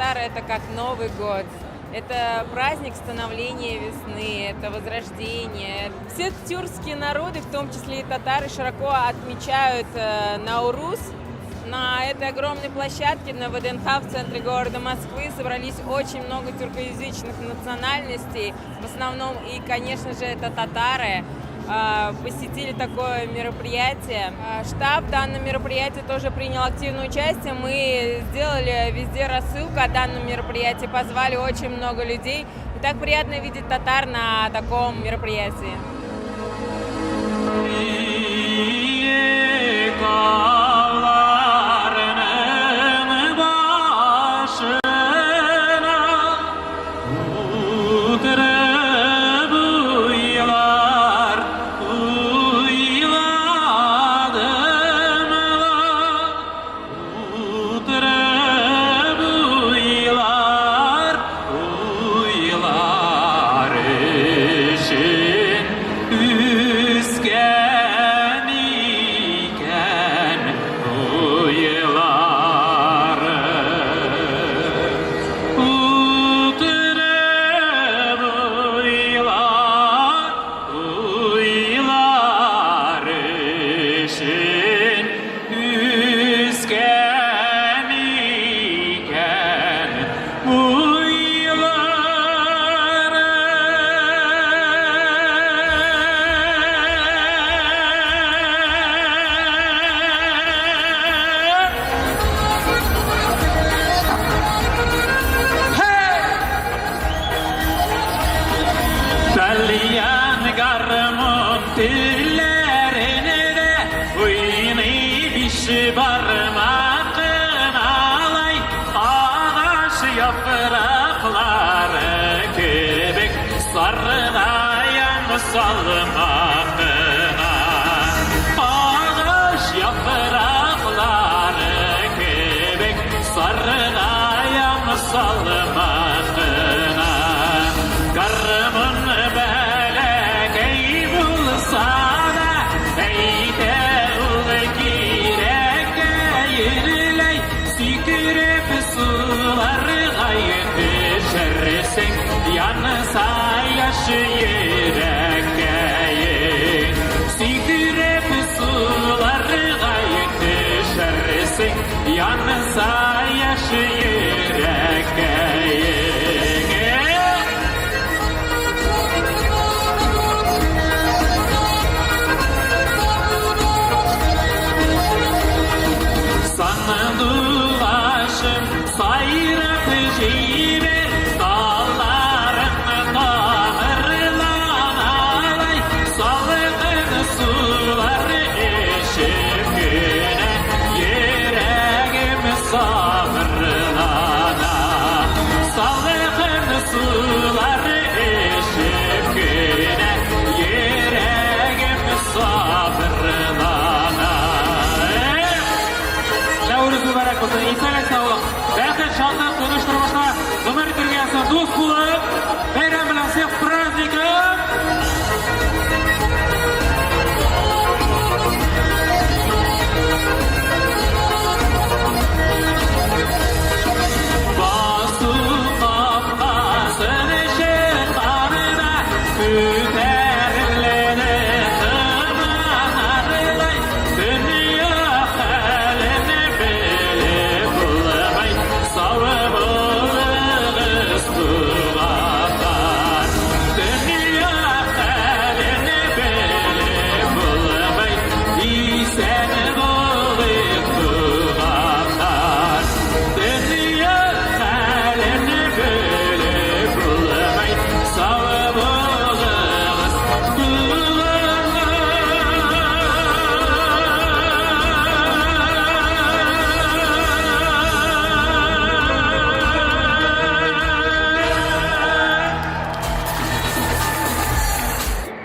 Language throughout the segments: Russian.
татары это как Новый год. Это праздник становления весны, это возрождение. Все тюркские народы, в том числе и татары, широко отмечают Наурус. На этой огромной площадке на ВДНХ в центре города Москвы собрались очень много тюркоязычных национальностей. В основном и, конечно же, это татары. Посетили такое мероприятие. Штаб в данном мероприятии тоже принял активное участие. Мы сделали везде рассылку о данном мероприятии, позвали очень много людей. И так приятно видеть татар на таком мероприятии.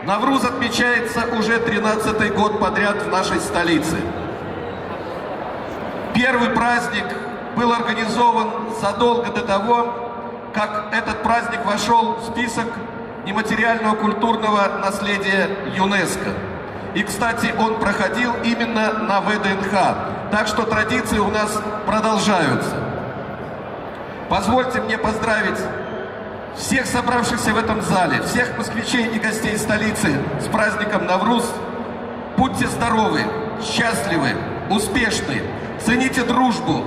Навруз отмечается уже 13-й год подряд в нашей столице. Первый праздник был организован задолго до того, как этот праздник вошел в список нематериального культурного наследия ЮНЕСКО. И, кстати, он проходил именно на ВДНХ. Так что традиции у нас продолжаются. Позвольте мне поздравить всех собравшихся в этом зале, всех москвичей и гостей столицы с праздником Навруз. Будьте здоровы, счастливы, успешны, цените дружбу,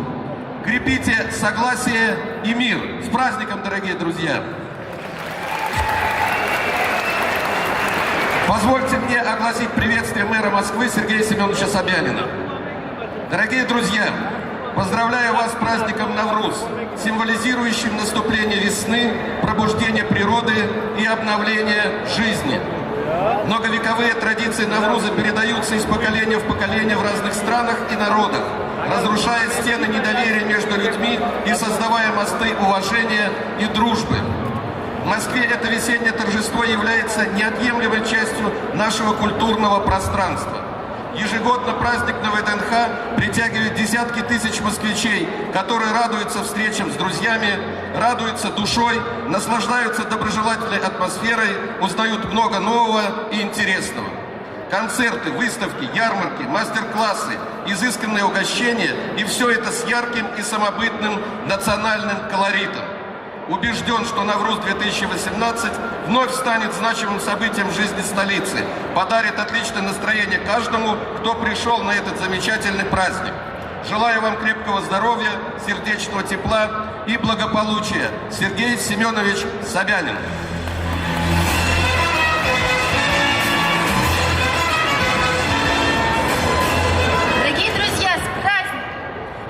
крепите согласие и мир. С праздником, дорогие друзья! Позвольте мне огласить приветствие мэра Москвы Сергея Семеновича Собянина. Дорогие друзья, поздравляю вас с праздником Навруз, символизирующим наступление весны, пробуждение природы и обновление жизни. Многовековые традиции Навруза передаются из поколения в поколение в разных странах и народах, разрушая стены недоверия между людьми и создавая мосты уважения и дружбы. В Москве это весеннее торжество является неотъемлемой частью нашего культурного пространства. Ежегодно праздник на ВДНХ притягивает десятки тысяч москвичей, которые радуются встречам с друзьями, радуются душой, наслаждаются доброжелательной атмосферой, узнают много нового и интересного. Концерты, выставки, ярмарки, мастер-классы, изысканные угощения и все это с ярким и самобытным национальным колоритом. Убежден, что Навруз 2018 вновь станет значимым событием в жизни столицы, подарит отличное настроение каждому, кто пришел на этот замечательный праздник. Желаю вам крепкого здоровья, сердечного тепла и благополучия. Сергей Семенович Собянин. Дорогие друзья, с праздником!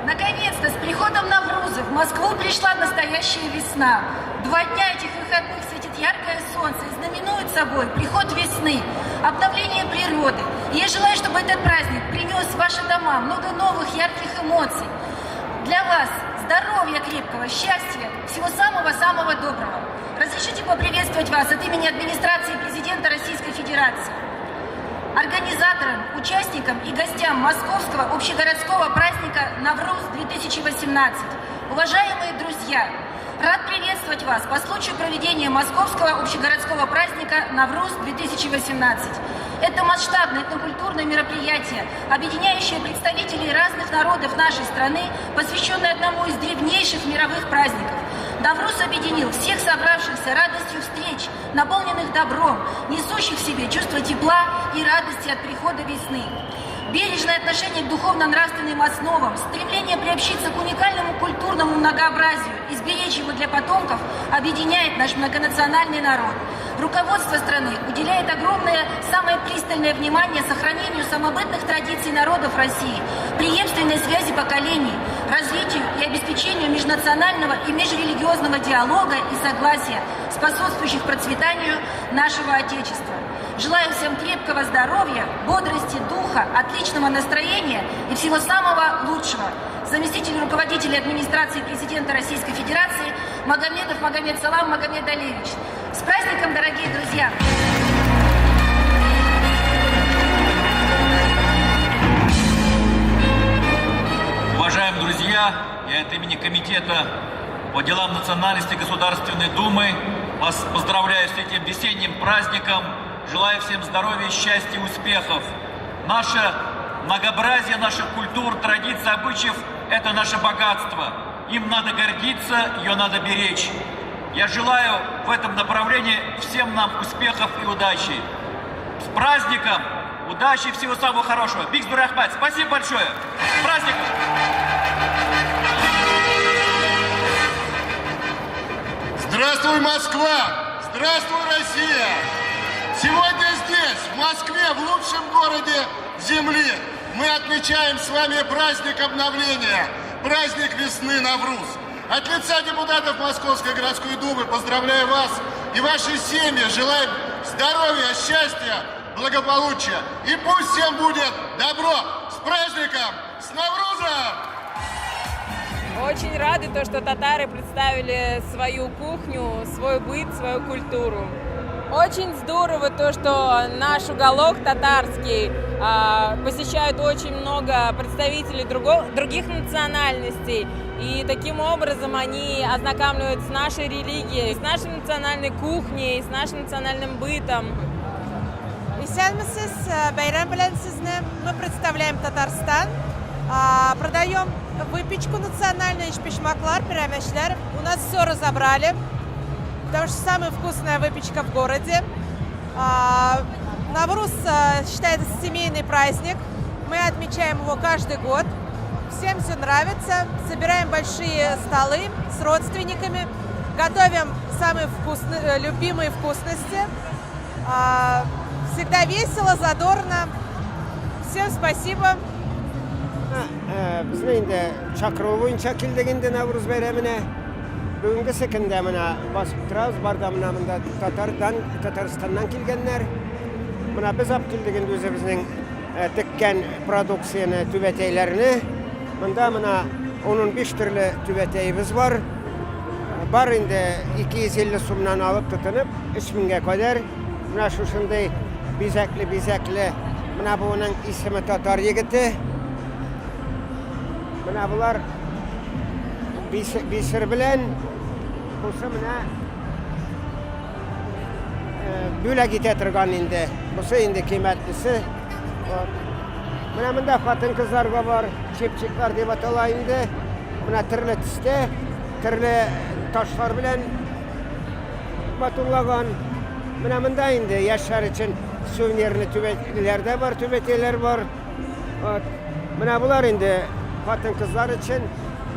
Наконец-то, с приходом Навруза в Москву пришла настоящая весна. 2 дня этих выходных светит яркое солнце и знаменует собой приход весны, обновление природы. И я желаю, чтобы этот праздник принес в ваши дома много новых ярких эмоций. Для вас здоровья крепкого, счастья, всего самого-самого доброго. Разрешите поприветствовать вас от имени администрации президента Российской Федерации, организаторам, участникам и гостям Московского общегородского праздника Навруз-2018. Уважаемые друзья, рад приветствовать вас по случаю проведения Московского общегородского праздника Навруз-2018. Это масштабное этнокультурное мероприятие, объединяющее представителей разных народов нашей страны, посвященное одному из древнейших мировых праздников. Навруз объединил всех собравшихся радостью встреч, наполненных добром, несущих в себе чувство тепла и радости от прихода весны. Бережное отношение к духовно-нравственным основам, стремление приобщиться к уникальному культурному многообразию и сберечь его для потомков объединяет наш многонациональный народ. Руководство страны уделяет огромное, самое пристальное внимание сохранению самобытных традиций народов России, преемственной связи поколений, развитию и обеспечению межнационального и межрелигиозного диалога и согласия, способствующих процветанию нашего Отечества. Желаю всем крепкого здоровья, бодрости духа, отличного настроения и всего самого лучшего. Заместитель руководителя администрации президента Российской Федерации Магомедов Магомед Салам Магомед Алиевич. С праздником, дорогие друзья! Уважаемые друзья, я от имени Комитета по делам национальности Государственной Думы вас поздравляю с этим весенним праздником. Желаю всем здоровья, счастья и успехов. Наше многообразие наших культур, традиций, обычаев – это наше богатство. Им надо гордиться, ее надо беречь. Я желаю в этом направлении всем нам успехов и удачи. С праздником! Удачи и всего самого хорошего. Биксбур Ахмад, спасибо большое. С праздником! Здравствуй, Москва! Здравствуй, Россия! Сегодня здесь, в Москве, в лучшем городе Земли, мы отмечаем с вами праздник обновления, праздник весны Навруз. От лица депутатов Московской городской думы поздравляю вас и ваши семьи, желаем здоровья, счастья, благополучия. И пусть всем будет добро! С праздником! С Наврузом! Очень рады, то, что татары представили свою кухню, свой быт, свою культуру. Очень здорово то, что наш уголок татарский посещают очень много представителей других национальностей. И таким образом они ознакомливаются с нашей религией, с нашей национальной кухней, с нашим национальным бытом. Исәнмесез, бәйрәм белән сезне. Мы представляем Татарстан. Продаем выпечку национальную, ишпишмаклар, пирамишлер. У нас все разобрали, потому что самая вкусная выпечка в городе. Навруз считается семейный праздник. Мы отмечаем его каждый год. Всем все нравится. Собираем большие столы с родственниками. Готовим самые любимые вкусности. Всегда весело, задорно. Всем спасибо. Bizning endi chaqiruv bo'yicha keldik endi Navro'z bayramine. Bugünkü kunda mana bosib turamiz. Bardamda bunda Tataristondan kelganlar. Mana biz olib keldik endi o'zimizning tikkan produksiyani, tubataylarini. Bunda mana 15 turli tubatayimiz bor. Bar endi 250 so'mdan olib tutunib 3000 ga qadar mana shu shunday bezakli mana buning ismi Tatar yigiti. Mana bular bisir bilan bo'lsa mana bo'lak eta turgan endi. Bo'lsa endi qiymatlisi. Mana bunda xotin qizlarga bor, chepchiklar deb atalaydi. Mana turli tusda, turli toshlar bilan batulagan. Mana bunda endi yoshlar uchun suvenirli tubatlar bor, tubatlar bor. Mana bular endi xotin qizlar için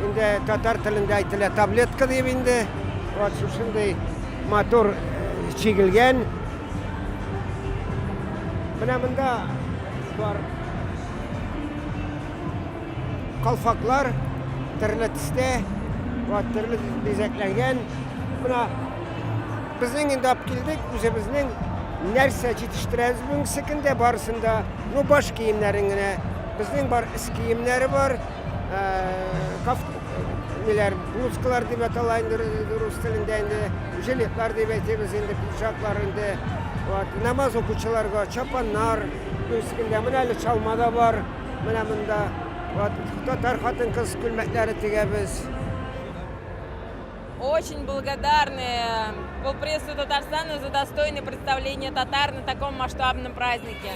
endi tatar tilinde aytilar tabletka deb endi shunday motor chegilgan. Mana bunda bor qalfaqlar turli tusda va turli bezaklangan. Buna bizning endi olib keldik, o'zimizning narsa yetishtiramiz bugungi kunda barısında bu bosh kiyimlaringni bizning bor is kiyimlari bor. Neler bluzkalar deb atalaydi rus tilinde endi, jiletlar deb aytamiz endi, pidjaklar endi. Namoz o'quvchilarga choponlar, üstünde mana chalmada bor. Mana bunda tatar xotin qiz ko'ylmaklari tegamiz. Очень благодарны полпредству Татарстана за достойное представление татар на таком масштабном празднике.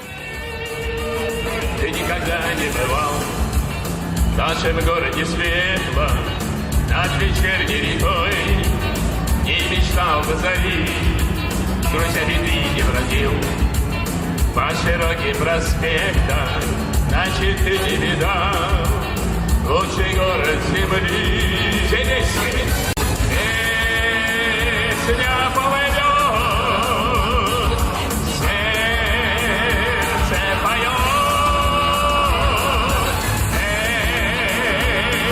Ты никогда не бывал в нашем городе светло, над вечерней рекой, не мечтал бы зари, друзьями ты не бродил по широким проспектам, значит ты не видал лучший город земли. Песня поведет, сердце поет,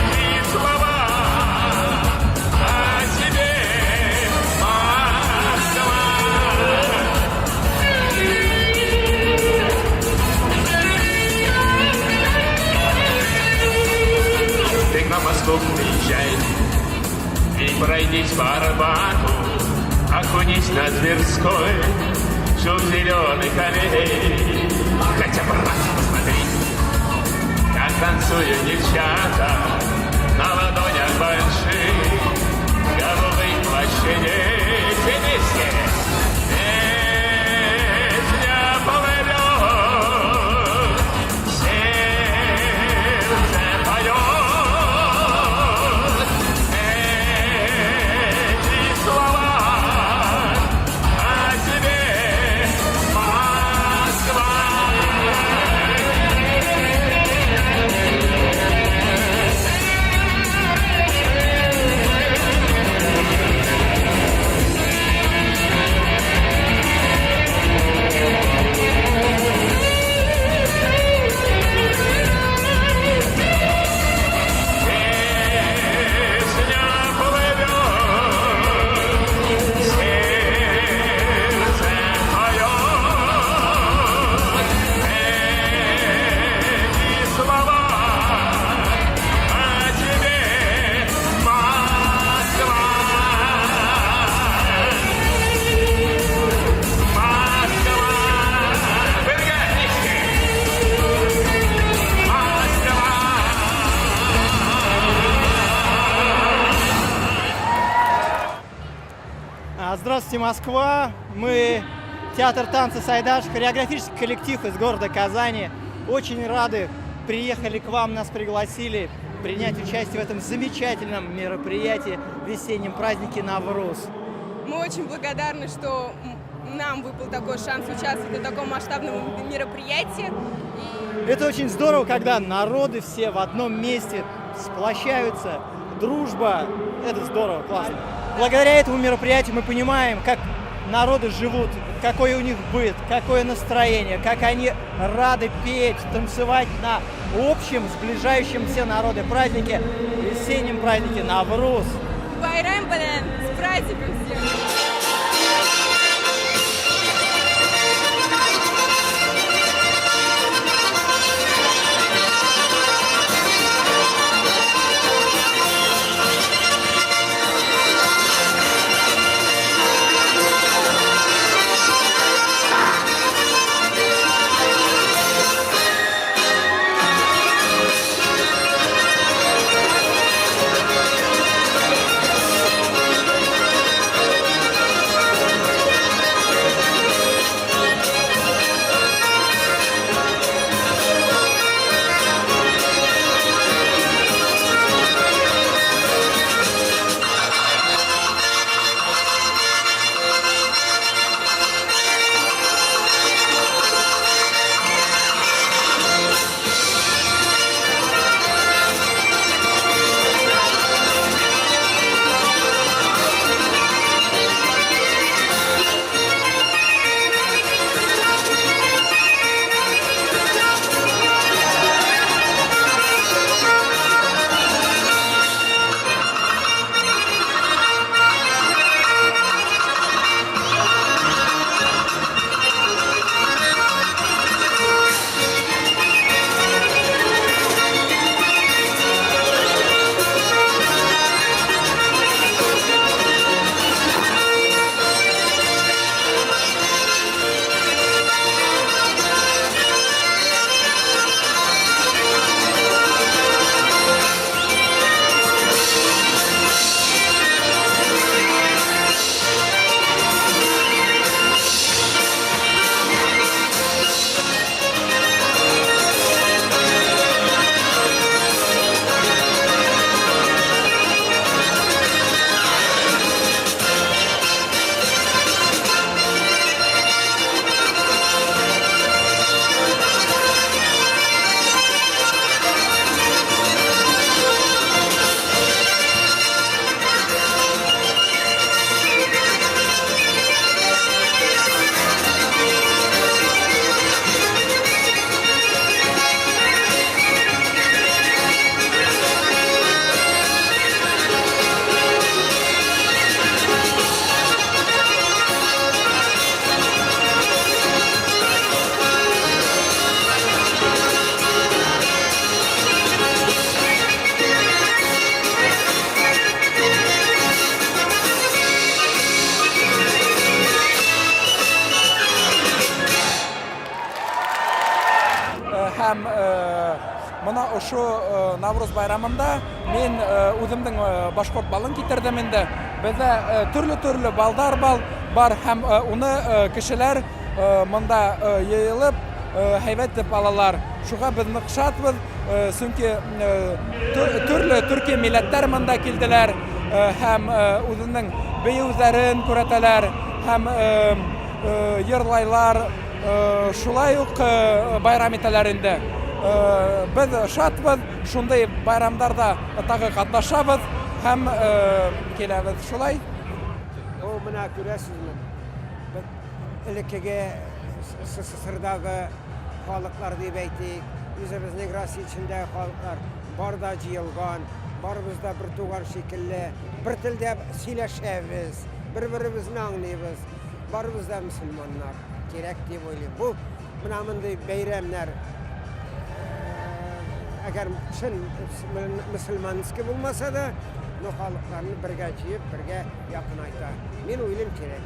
эти слова о тебе, Москва. Ты к нам в Москву приезжай и пройдись по Арбату, окунись на Тверской, шум зеленых аллей. Хотя бы раз посмотри, как танцуют девчата на ладонях больших голубых площадей. Вместе песня поведет, сердце поет, эти слова о тебе, Москва. Песня поведет, сердце поет, эти слова о тебе, Москва. Москва. Выргатнички. Москва. Здравствуйте, Москва. Мы театр танца «Сайдаш», хореографический коллектив из города Казани. Очень рады приехали к вам, нас пригласили принять участие в этом замечательном мероприятии, весеннем празднике Навруз. Мы очень благодарны, что нам выпал такой шанс участвовать в таком масштабном мероприятии. Это очень здорово, когда народы все в одном месте сплощаются, дружба. Это здорово, классно. Благодаря этому мероприятию мы понимаем, как народы живут, какой у них быт, какое настроение, как они рады петь, танцевать на общем, сближающем все народы празднике, весеннем празднике Навруз. Байрам Балан, с праздником всех! Һәм мына ошо Навруз байрамында мен үземнең башкорт балын китердем инде. Бездә төрле балдар бар һәм уны кешеләр монда йыелып һәйбәт дип алалар. Шуңа без нык шатбыз, чөнки төрле төрки милләттәр монда килделәр һәм үзенең бөюзләрен күрәтәләр һәм йырлайлар. Шулай ук байрам итәләр инде. Без шатбыз, шундай байрамдарда тагы катнашабыз һәм киләбез. Шулай. О, менә күрәсезме? Элеккеге СССРдагы халыклар дип әйтик, үзебезнең Россия içində халыклар бар да җыелган, барыбыз да бер туган шикелле, бер телдә сөйләшәбез, бер-беребезне аңлыйбыз. Барыбыз да мөселманнар. Керек дип уйлыйм. Бу менә мондый бәйрәмнәр әгәр чын мөселманский булмаса да, ну халыкларны бергә җыеп, бергә якынайта. Мин уйлыйм кирәк.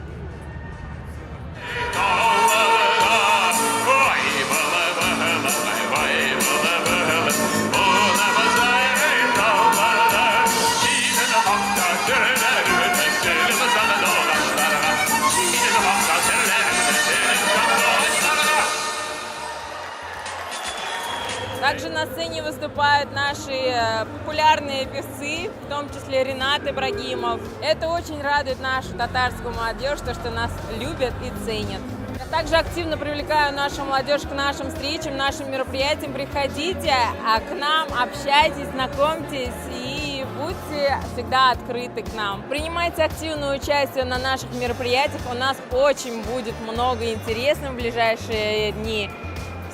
Также на сцене выступают наши популярные певцы, в том числе Ренат Ибрагимов. Это очень радует нашу татарскую молодежь, то, что нас любят и ценят. Я также активно привлекаю нашу молодежь к нашим встречам, нашим мероприятиям. Приходите к нам, общайтесь, знакомьтесь и будьте всегда открыты к нам. Принимайте активное участие на наших мероприятиях. У нас очень будет много интересного в ближайшие дни.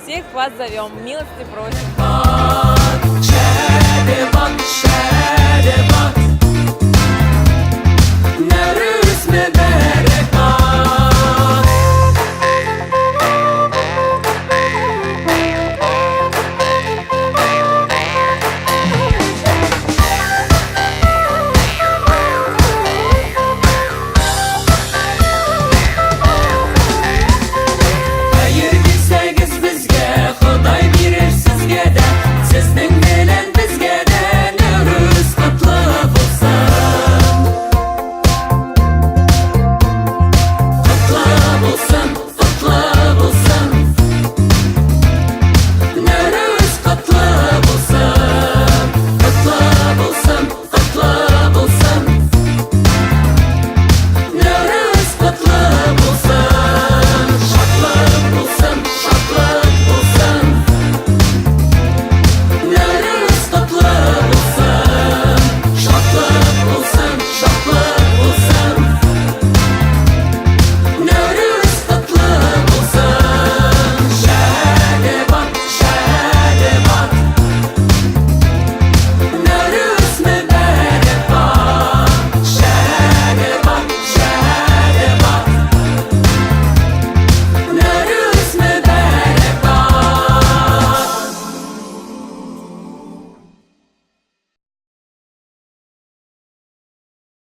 Всех вас зовем, милости просим.